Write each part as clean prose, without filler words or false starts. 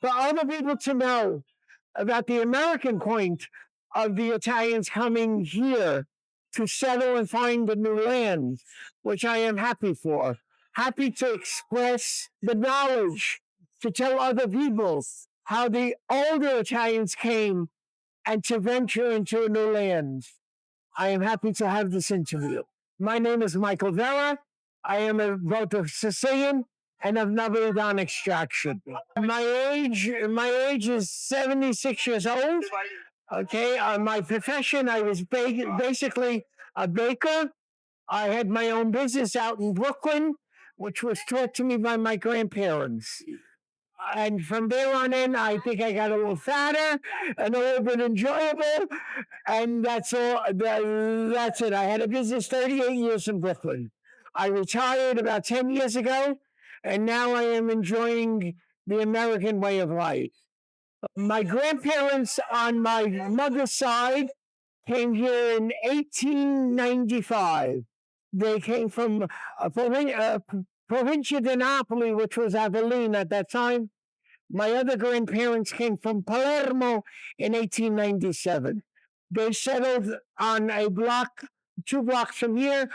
for other people to know about the American point of the Italians coming here to settle and find a new land, which I am happy for. Happy to express the knowledge, to tell other people how the older Italians came and to venture into a new land. I am happy to have this interview. My name is Michael Verra. I am both a Sicilian and of Napolitan extraction. My age is 76 years old. Okay, my profession, I was basically a baker. I had my own business out in Brooklyn, which was taught to me by my grandparents. And from there on in, I think I got a little fatter and a little bit enjoyable. And that's all. That's it. I had a business 38 years in Brooklyn. I retired about 10 years ago, and now I am enjoying the American way of life. My grandparents on my mother's side came here in 1895. They came from Provincia di Napoli, which was Avellino at that time. My other grandparents came from Palermo in 1897. They settled on a block, 2 blocks from here,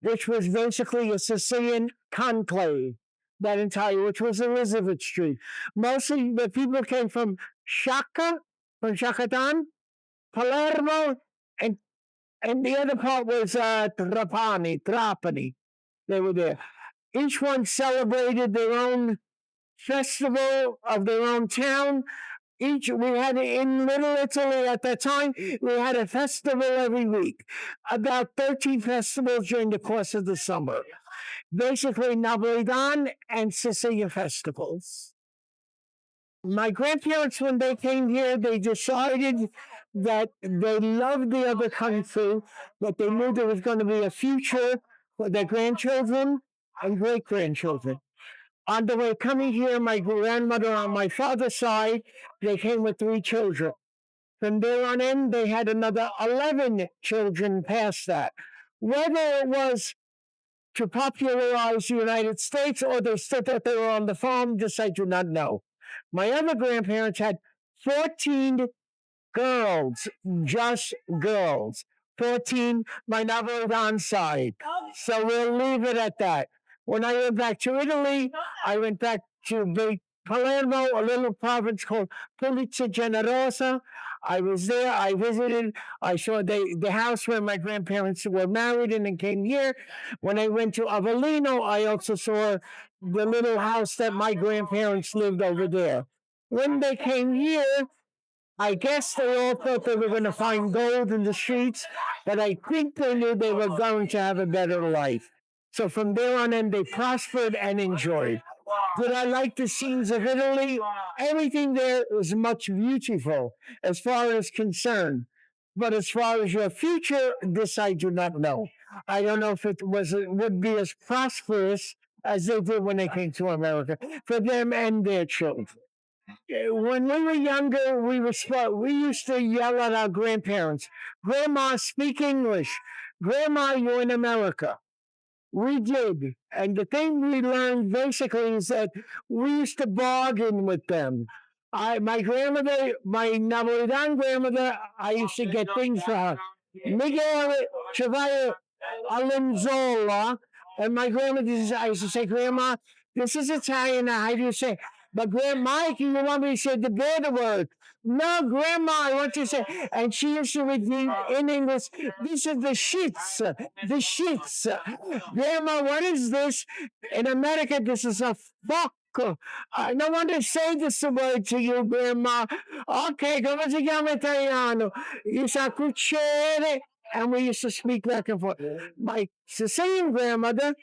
which was basically a Sicilian conclave, that entire, which was Elizabeth Street. Mostly the people came from Shakatan, Palermo, and the other part was Trapani. They were there. Each one celebrated their own festival of their own town. We had in Little Italy at that time, we had a festival every week, about 13 festivals during the course of the summer. Basically, Napolitan and Sicilian festivals. My grandparents, when they came here, they decided that they loved the other country, that they knew there was going to be a future for their grandchildren and great-grandchildren. On the way coming here, my grandmother on my father's side, they came with 3 children. From there on in, they had another 11 children past that. Whether it was to popularize the United States or they stood that they were on the farm, this I do not know. My other grandparents had 14 girls, just girls. 14, my Napolitan side. So we'll leave it at that. When I went back to Italy, I went back to Palermo, a little province called Terza Generosa. I was there. I visited. I saw the house where my grandparents were married and then came here. When I went to Avellino, I also saw the little house that my grandparents lived over there. When they came here, I guess they all thought they were going to find gold in the streets, but I think they knew they were going to have a better life. So from there on in, they prospered and enjoyed. Did I like the scenes of Italy? Everything there was much beautiful as far as concerned. But as far as your future, this I do not know. I don't know if it would be as prosperous as they did when they came to America for them and their children. When we were younger, we used to yell at our grandparents, "Grandma, speak English. Grandma, you're in America." We did. And the thing we learned basically is that we used to bargain with them. My grandmother, my Napolitan grandmother, I used to get things for her. Miguel Chevalier Alenzola. And my grandmother, I used to say, "Grandma, this is Italian. How do you say?" But Grandma, you want me to say the better word? No, Grandma, I want you to say. And she used to repeat in English, "This is the shits, the shits." Grandma, what is this? In America, this is a fuck. I don't want to say this word to you, Grandma. Okay, come si chiama italiano? You sa cucciere. And we used to speak back and forth. My Sicilian grandmother,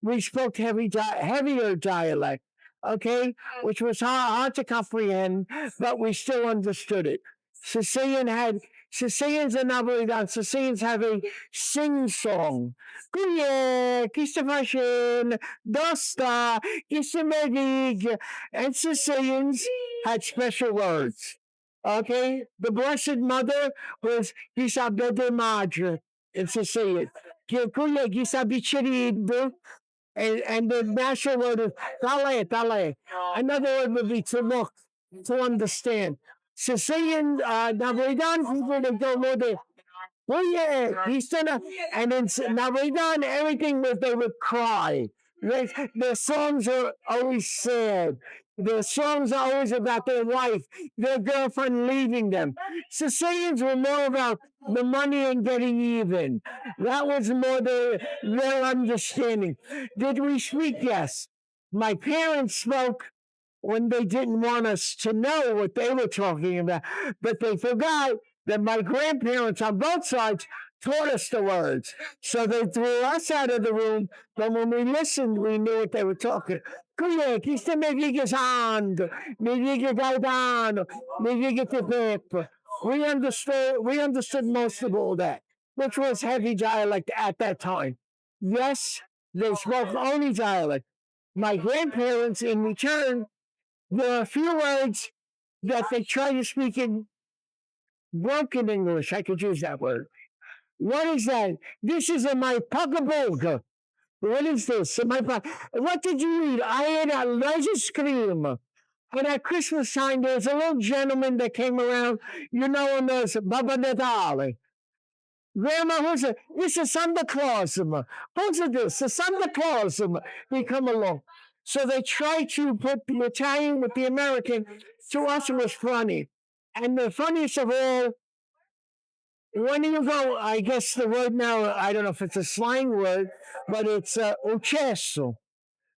we spoke heavier dialect, okay, which was hard to comprehend, but we still understood it. Sicilians and Napolitan, Sicilians have a sing-song. Kuye, Kistafashin, Dosta, Kistamedig, and Sicilians had special words. Okay, the Blessed Mother was Isabel Madre in Sicilian. Kuye, Gisabicerido, and the national word is tale. Another word would be tumuk. to understand. Sicilian, Napolitan people, they don't know the. Oh yeah, he's gonna, and then Navidad, everything was they would cry. Their songs are always sad. Their songs are always about their wife, their girlfriend leaving them. Sicilians were more about the money and getting even. That was more their understanding. Did we speak? Yes. My parents spoke when they didn't want us to know what they were talking about, but they forgot that my grandparents on both sides taught us the words. So they threw us out of the room, but when we listened, we knew what they were talking. Kuya, kiste me gigasand, me gigadan, me gigatipip. We understood most of all that, which was heavy dialect at that time. Yes, they spoke only dialect. My grandparents, in return, there are a few words that they try to speak in broken English. I could use that word. What is that? This is in my pocketbook. What is this? What did you eat? I ate a ice cream. And at Christmas time, there's a little gentleman that came around, you know, and there's Baba Natale. Grandma, who's it? This is Santa Claus. Who's it this? The Santa Claus. He come along. So they try to put the Italian with the American. To us, it was funny. And the funniest of all, when you go, I guess the word now, I don't know if it's a slang word, but it's uccesso.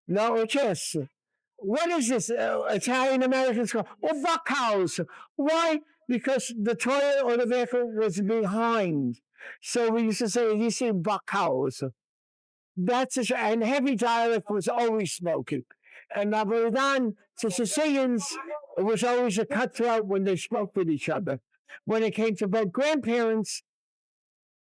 No, uccesso. What is this? Italian Americans call buckhouse. Why? Because the toilet or the vehicle was behind. So we used to say, you see buckhouse. And heavy dialect was always spoken. And Napolitan to Sicilians, it was always a cutthroat when they spoke with each other. When it came to both grandparents,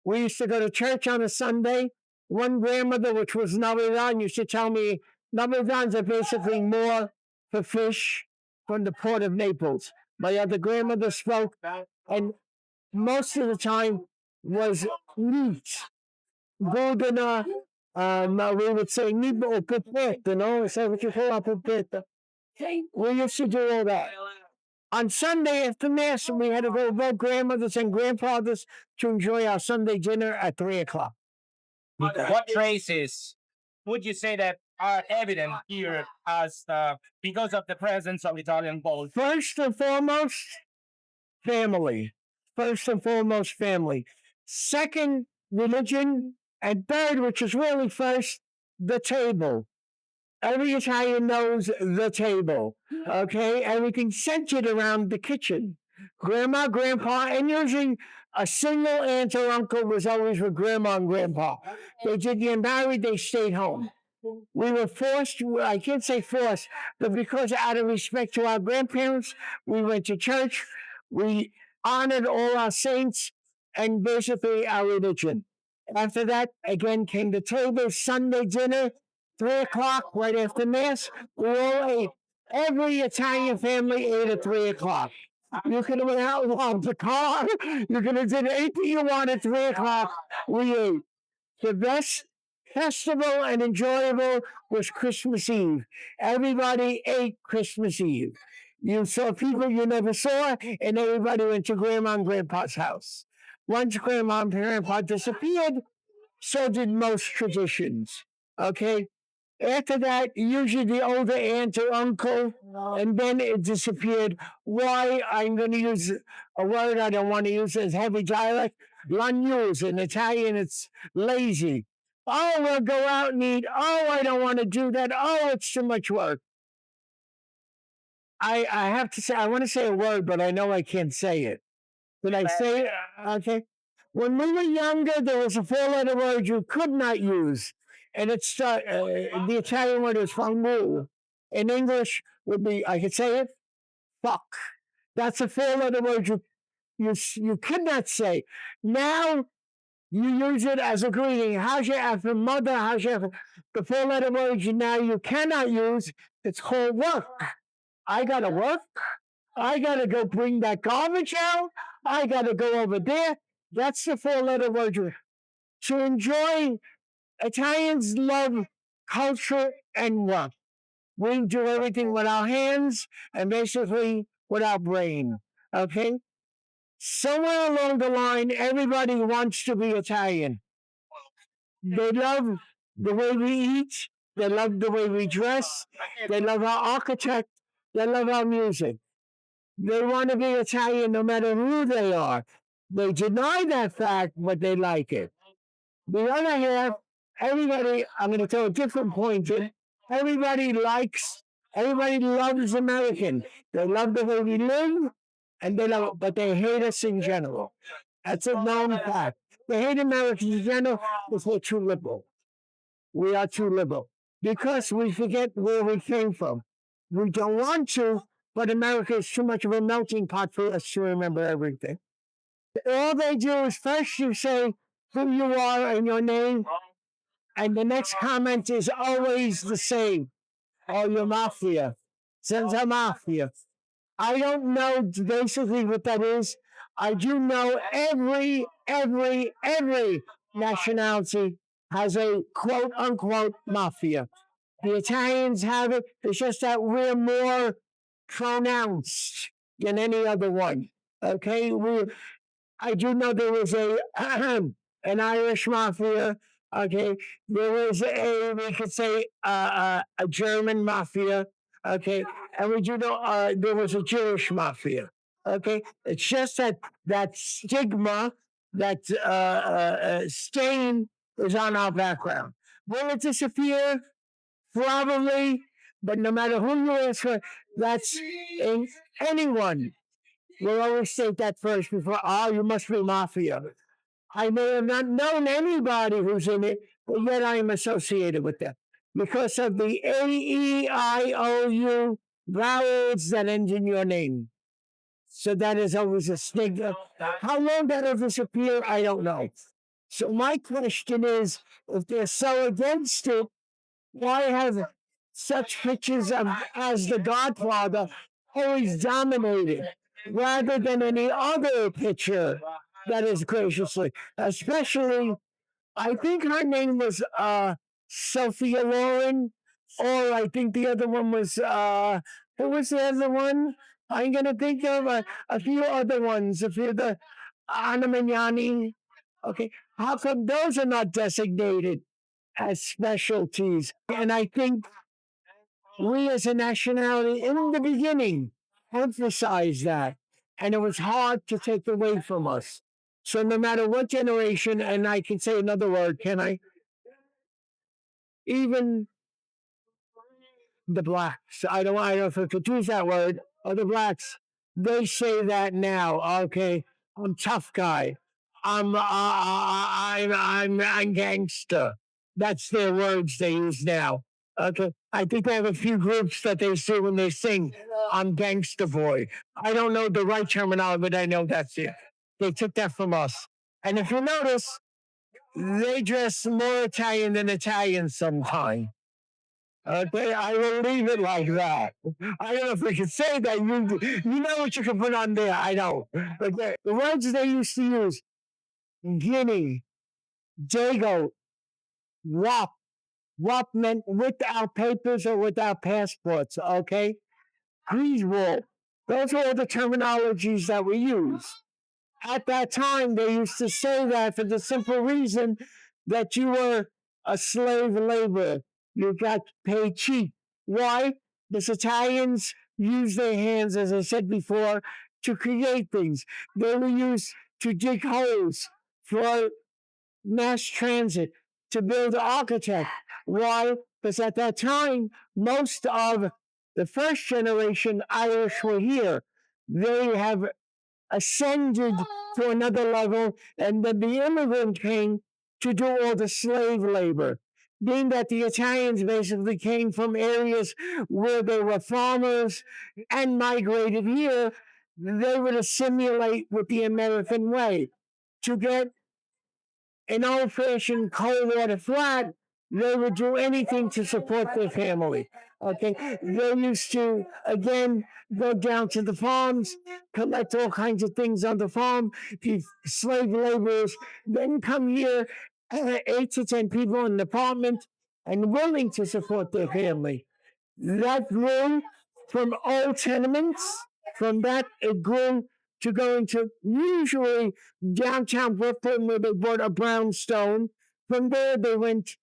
we used to go to church on a Sunday. One grandmother, which was Napolitan, used to tell me Napolitans are basically more for fish from the port of Naples. My other grandmother spoke, and most of the time was meat. Gordana, we would say meat or pupetta, you know? Is that what you call a pupetta? We used to do all that. On Sunday after Mass, we had to go with both grandmothers and grandfathers to enjoy our Sunday dinner at 3 o'clock. What traces would you say that are evident here as because of the presence of Italian gold? First and foremost, family. First and foremost, family. Second, religion. And third, which is really first, the table. Every Italian knows the table. Okay, everything's centered around the kitchen. Grandma, grandpa, and usually a single aunt or uncle was always with grandma and grandpa. They did get married, they stayed home. We were forced, I can't say forced, but because out of respect to our grandparents, we went to church, we honored all our saints, and basically our religion. After that, again came the table, Sunday dinner, 3 o'clock, right after Mass. We all ate. Every Italian family ate at 3 o'clock. You could have went out and robbed the car. You could have did anything you want at 3 o'clock. We ate. The best festival and enjoyable was Christmas Eve. Everybody ate Christmas Eve. You saw people you never saw, and everybody went to grandma and grandpa's house. Once grandma and grandpa disappeared, so did most traditions. Okay? After that, usually the older aunt or uncle, and then it disappeared. Why? I'm going to use a word I don't want to use as heavy dialect. L'agnosa. In Italian, it's lazy. Oh, we'll go out and eat. Oh, I don't want to do that. Oh, it's too much work. I have to say, I want to say a word, but I know I can't say it. Did I say it? Okay. When we were younger, there was a four-letter word you could not use, and it's the Italian word is fangu. In English, would be I could say it, fuck. That's a four-letter word you could not say. Now you use it as a greeting. How's your after mother? The four-letter word now you cannot use? It's called work. I gotta work. I gotta go bring that garbage out. I gotta go over there. That's the four-letter word. To enjoy, Italians love culture and work. We do everything with our hands, and basically without brain. Okay? Somewhere along the line, everybody wants to be Italian. They love the way we eat. They love the way we dress. They love our architect. They love our music. They want to be Italian no matter who they are. They deny that fact, but they like it. The other half, everybody, I'm going to throw a different point in. Everybody likes, everybody loves American. They love the way we live, and they love, but they hate us in general. That's a known fact. They hate Americans in general because we're too liberal. We are too liberal because we forget where we came from. We don't want to, but America is too much of a melting pot for us to remember everything. All they do is first you say who you are and your name, and the next comment is always the same. Oh, you're mafia. Senza mafia. I don't know basically what that is. I do know every nationality has a quote unquote mafia. The Italians have it. It's just that we're more pronounced than any other one. Okay, I do know there was a an Irish mafia. Okay, there was we could say a German mafia. Okay, and we do know there was a Jewish mafia. Okay, it's just that that stigma, that stain is on our background. Will it disappear? Probably, but no matter who you ask for, that's in anyone will always state that first before, oh, you must be mafia. I may have not known anybody who's in it, but yet I am associated with them because of the AEIOU vowels that end in your name. So that is always a stigma. How long that'll disappear, I don't know. So my question is, if they're so against it, why have such pictures of as the Godfather always dominated rather than any other picture that is graciously, especially I think her name was Sophia Loren, or I think the other one was who was the other one? I'm gonna think of a few other ones, a few of the Anna Magnani. Okay, how come those are not designated as specialties? And I think we as a nationality in the beginning emphasized that, and it was hard to take away from us. So no matter what generation, and I can say another word, can I? Even the blacks. I don't know if I could use that word, or the blacks, they say that now. Okay, I'm tough guy. I'm gangster. That's their words they use now. Okay, I think they have a few groups that they say when they sing, "I'm gangster boy." I don't know the right terminology, but I know that's it. They took that from us. And if you notice, they dress more Italian than Italian sometimes. Okay, I will leave it like that. I don't know if we can say that. You know what you can put on there. I don't. Okay, the words they used to use: guinea, dago, wop. Wop meant without papers or without passports. Okay, greaseball. Those are all the terminologies that we use. At that time, they used to say that for the simple reason that you were a slave laborer. You got paid cheap. Why? Because Italians use their hands, as I said before, to create things. They were used to dig holes for mass transit, to build architect. Why? Because at that time, most of the first generation Irish were here. They have ascended to another level, and then the immigrant came to do all the slave labor. Being that the Italians basically came from areas where they were farmers and migrated here, they would assimilate with the American way. To get an old fashioned cold water flat, they would do anything to support their family. Okay, they used to again go down to the farms, collect all kinds of things on the farm. The slave laborers then come here, 8 to 10 people in an apartment, and willing to support their family. That grew from old tenements From that, it grew to going to usually downtown Brooklyn where they bought a brownstone. From there, they went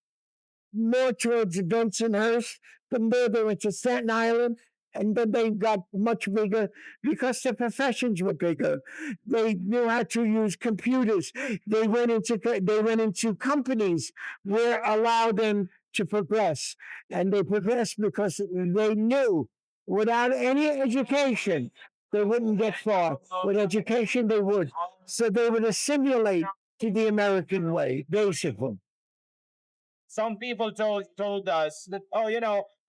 more towards Bensonhurst. From there, they went to Staten Island, and then they got much bigger because the professions were bigger. They knew how to use computers. They went into companies where allowed them to progress, and they progressed because they knew without any education they wouldn't get far. With education, they would. So they would assimilate to the American way, basically. Some people told us that, oh,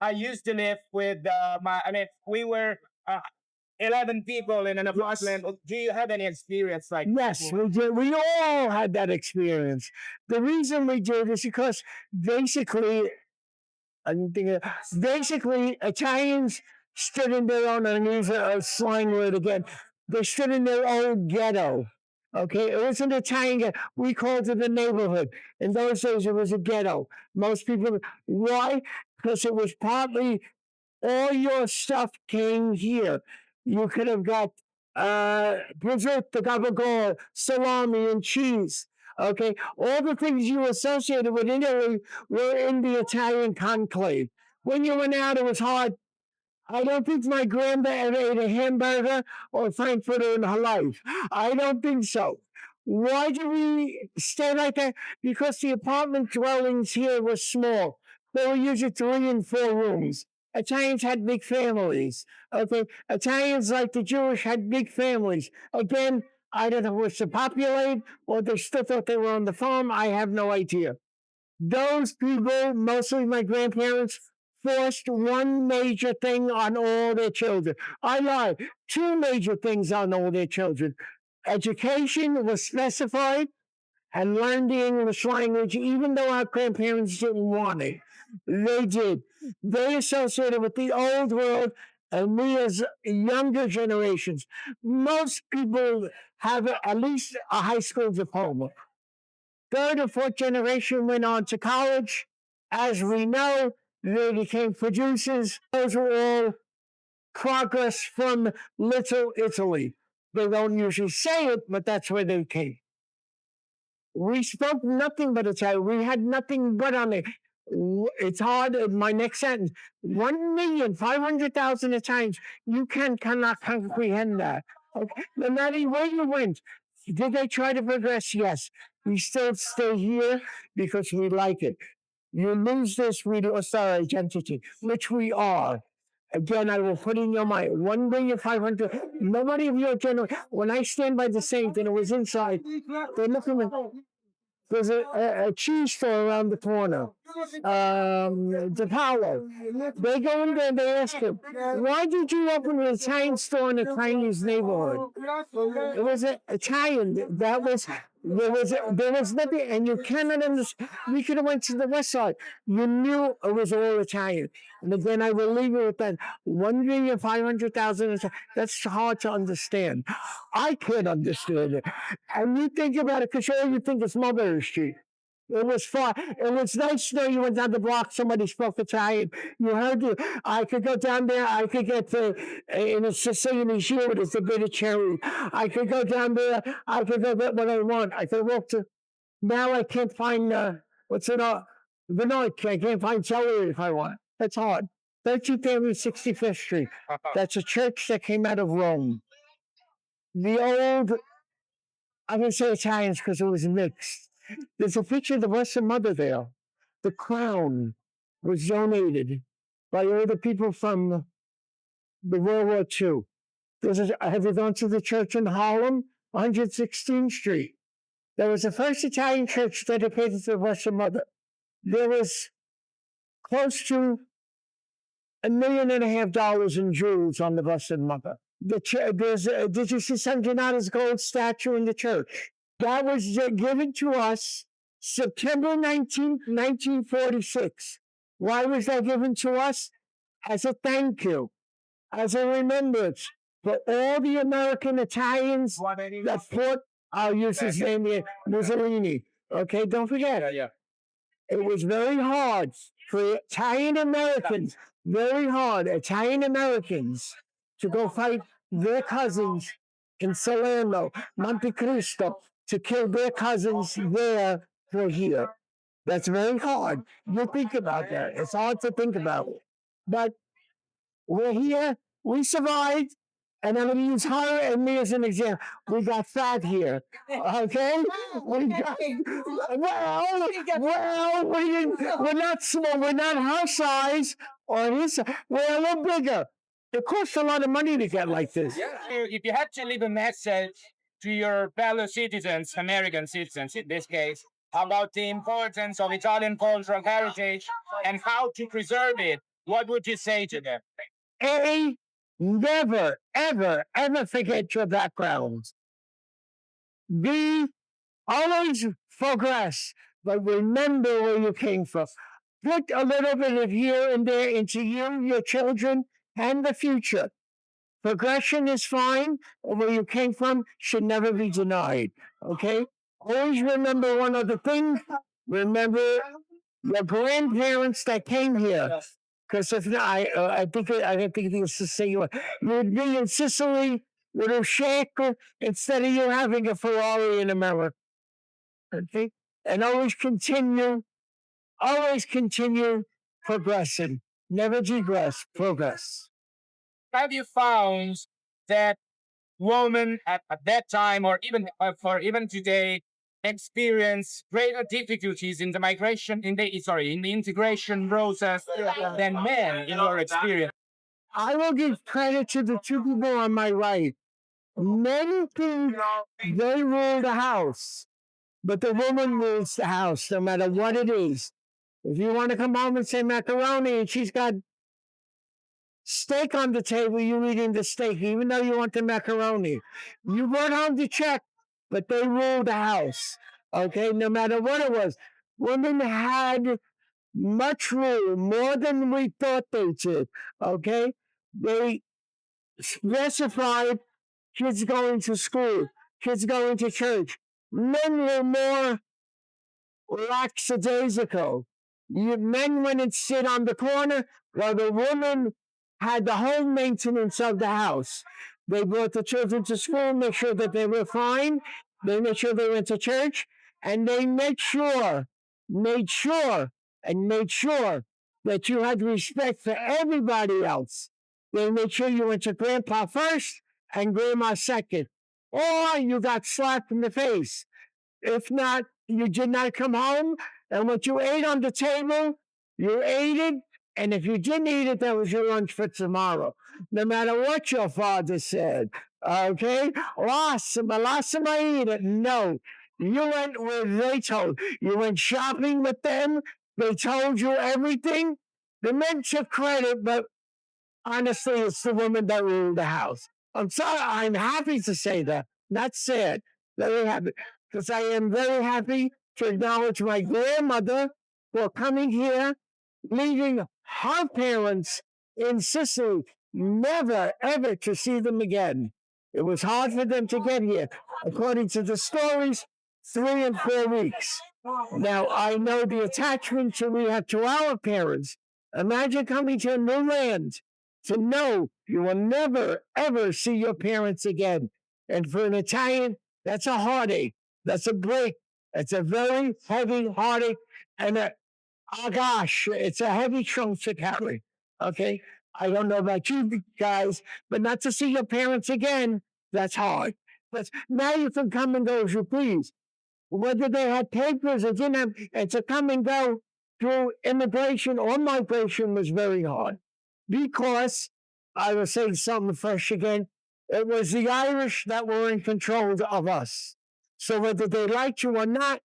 I used to live with we were 11 people in an apartment. Do you have any experience like? Yes, we did. We all had that experience. The reason we did is because basically, I didn't think of, basically Italians stood in their own, and use a slang word again. They stood in their own ghetto. Okay, it was an Italian ghetto. We called it a neighborhood. In those days, it was a ghetto. Most people, why? Because it was partly all your stuff came here. You could have got prosciutto, gabagool, salami, and cheese. Okay, all the things you associated with Italy were in the Italian conclave. When you went out, it was hard. I don't think my grandma ever ate a hamburger or frankfurter in her life. I don't think so. Why do we stay like that? Because the apartment dwellings here were small. They were usually 3 and 4 rooms. Italians had big families. Okay, Italians like the Jewish had big families. Again, I don't know if it was to populate or they still thought they were on the farm. I have no idea. Those people, mostly my grandparents, forced one major thing on all their children. I lied. 2 major things on all their children. Education was specified and learn the English language, even though our grandparents didn't want it. They did. They associated with the old world, and we as younger generations, most people have at least a high school diploma. Third or fourth generation went on to college. As we know, they became producers. Those were all progress from Little Italy. They don't usually say it, but that's where they came. We spoke nothing but Italian. We had nothing but on it. It's hard. My next sentence: 1,500,000 Italians. You cannot comprehend that. Okay? No matter where you went, did they try to progress? Yes. We still stay here because we like it. You lose this, we lost our identity, which we are. Again, I will put in your mind 1,500,000. Nobody of your generation. When I stand by the saint and it was inside, they're looking at. There's a cheese store around the corner. The Paolo. They go in there and they ask him, why did you open an Italian store in a Chinese neighborhood? It was Italian. There was nothing, and you cannot understand. We could have went to the west side. You knew it was all Italian. And again, I will leave you with that 1,500,000. That's hard to understand. I can't understand it. And you think about it because all you think is Mulberry Street. It was far. It was nice to know you went down the block. Somebody spoke Italian. You heard it. I could go down there. I could get in a Sicilian shield. It's a bit of cherry. I could go down there. I could go get what I want. I could walk to. Now I can't find what's it? Vinoy. I can't find celery if I want. That's hard. 1365th Street. That's a church that came out of Rome. The old. I'm going to say Italians because it was mixed. There's a picture of the Blessed Mother there. The crown was donated by all the people from the World War II. Have you gone to the church in Harlem, 116th Street? There was the first Italian church dedicated to the Blessed Mother. There was close to $1.5 million in jewels on the Blessed Mother. Did you see San Gennato's gold statue in the church? That was given to us September 19th, 1946. Why was that given to us? As a thank you, as a remembrance for all the American Italians that fought, I'll use his name here, Mussolini. Okay, don't forget. Yeah. It was very hard for Italian Americans, very hard, Italian Americans to go fight their cousins in Salerno, Monte Cristo, to kill their cousins there for here. That's very hard. You think about that. It's hard to think about. But we're here. We survived. And I'm going to use her and me as an example. We got fat here. Okay? We got, we're not small. We're not her size or his size. We're a little bigger. It costs a lot of money to get like this. If you had to leave a message to your fellow citizens, American citizens in this case, about the importance of Italian cultural heritage and how to preserve it, what would you say to them? A, never, ever, ever forget your background. B, always progress, but remember where you came from. Put a little bit of here and there into you, your children, and the future. Progression is fine, and where you came from should never be denied. Okay? Always remember one other thing. Remember your grandparents that came here. Because if not, I think it was to say you would be in Sicily with a shaker instead of you having a Ferrari in America. Okay? And always continue progressing. Never digress, progress. Have you found that women at that time, or even today, experience greater difficulties in the integration process than men in your experience? I will give credit to the two people on my right. Men think they rule the house, but the woman rules the house, no matter what it is. If you want to come home and say macaroni and she's got steak on the table, you're eating the steak, even though you want the macaroni. You brought home the check, but they ruled the house. Okay, no matter what it was. Women had much rule, more than we thought they did. Okay, they specified kids going to school, kids going to church. Men were more lackadaisical. Men went and sit on the corner while the woman had the whole maintenance of the house. They brought the children to school, make sure that they were fine. They made sure they went to church, and they made sure that you had respect for everybody else. They made sure you went to grandpa first and grandma second, or you got slapped in the face. If not, you did not come home, and what you ate on the table, you ate it, and if you didn't eat it, that was your lunch for tomorrow. No matter what your father said, okay? Lastima, eat it. No. You went where they told. You went shopping with them. They told you everything. The men took credit, but honestly, it's the woman that ruled the house. I'm sorry. I'm happy to say that. Not sad. Very happy. Because I am very happy to acknowledge my grandmother for coming here, leaving her parents in Sicily, never, ever to see them again. It was hard for them to get here. According to the stories, 3 and 4 weeks. Now, I know the attachment we have to our parents. Imagine coming to a new land to know you will never, ever see your parents again. And for an Italian, that's a heartache. That's a break. It's a very heavy heartache. And oh gosh, it's a heavy trunk to carry. Okay? I don't know about you guys, but not to see your parents again, that's hard. But now you can come and go as you please. Whether they had papers or didn't have, and to come and go through immigration or migration was very hard. Because, I will say something fresh again, it was the Irish that were in control of us. So whether they liked you or not,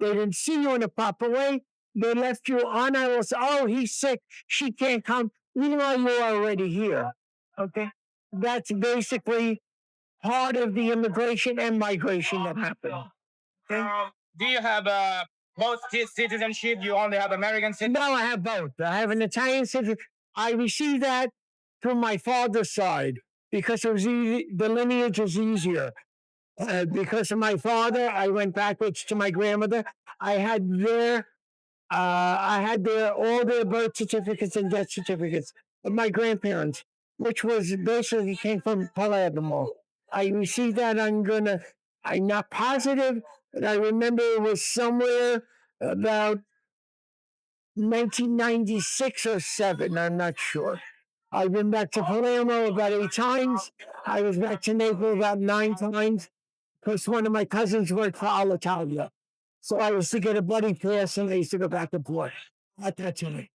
they didn't see you in a proper way. They left you on us. Oh, he's sick. She can't come. Even though you're already here. Okay? That's basically part of the immigration and migration that happened. Okay? Do you have both citizenship? You only have American citizenship? No, I have both. I have an Italian citizenship. I received that from my father's side because it was easy, the lineage was easier. Because of my father, I went backwards to my grandmother. I had all their birth certificates and death certificates of my grandparents. which was basically came from Palermo. I received that. I'm not positive, but I remember it was somewhere about 1996 or 7. I'm not sure. I've been back to Palermo about 8 times. I was back to Naples about 9 times because one of my cousins worked for Alitalia. So I used to get a buddy pass and I used to go back and forth at that time.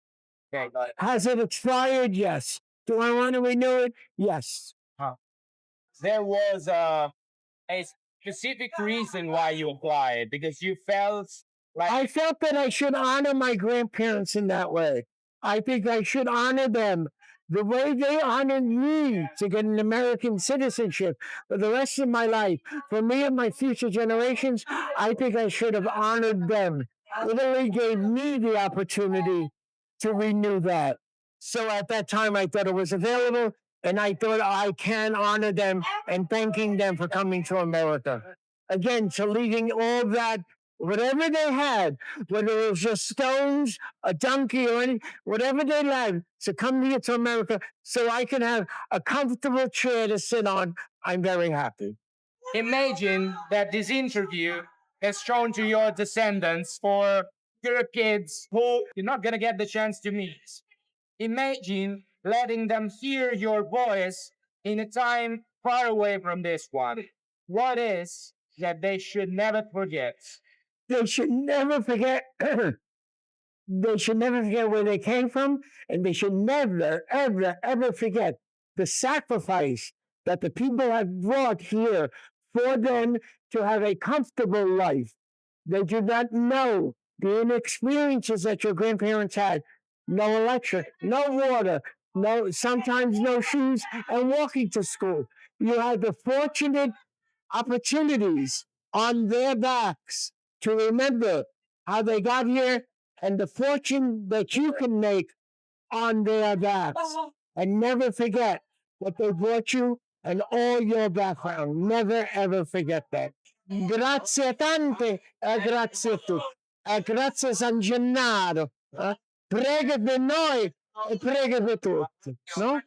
Okay. Has it expired? Yes. Do I want to renew it? Yes. There was a specific reason why you applied because you felt like I felt that I should honor my grandparents in that way. I think I should honor them the way they honored me to get an American citizenship for the rest of my life. For me and my future generations, I think I should have honored them. Italy gave me the opportunity to renew that. So at that time, I thought it was available, and I thought I can honor them and thanking them for coming to America. Again, to leaving all that, whatever they had, whether it was just stones, a donkey, or any, whatever they had, to come here to America so I can have a comfortable chair to sit on. I'm very happy. imagine that this interview is shown to your descendants for your kids who you're not gonna get the chance to meet. Imagine letting them hear your voice in a time far away from this one. What is that they should never forget? They should never forget. They should never forget where they came from, and they should never, ever, ever forget the sacrifice that the people have brought here for them to have a comfortable life. They do not know the inexperiences that your grandparents had. No electric, no water, no sometimes no shoes, and walking to school. You had the fortunate opportunities on their backs to remember how they got here and the fortune that you can make on their backs. And never forget what they brought you and all your background. Never ever forget that. Grazie tante e grazie a tutti. E grazie San Gennaro. Prega per noi e prega per tutti. No?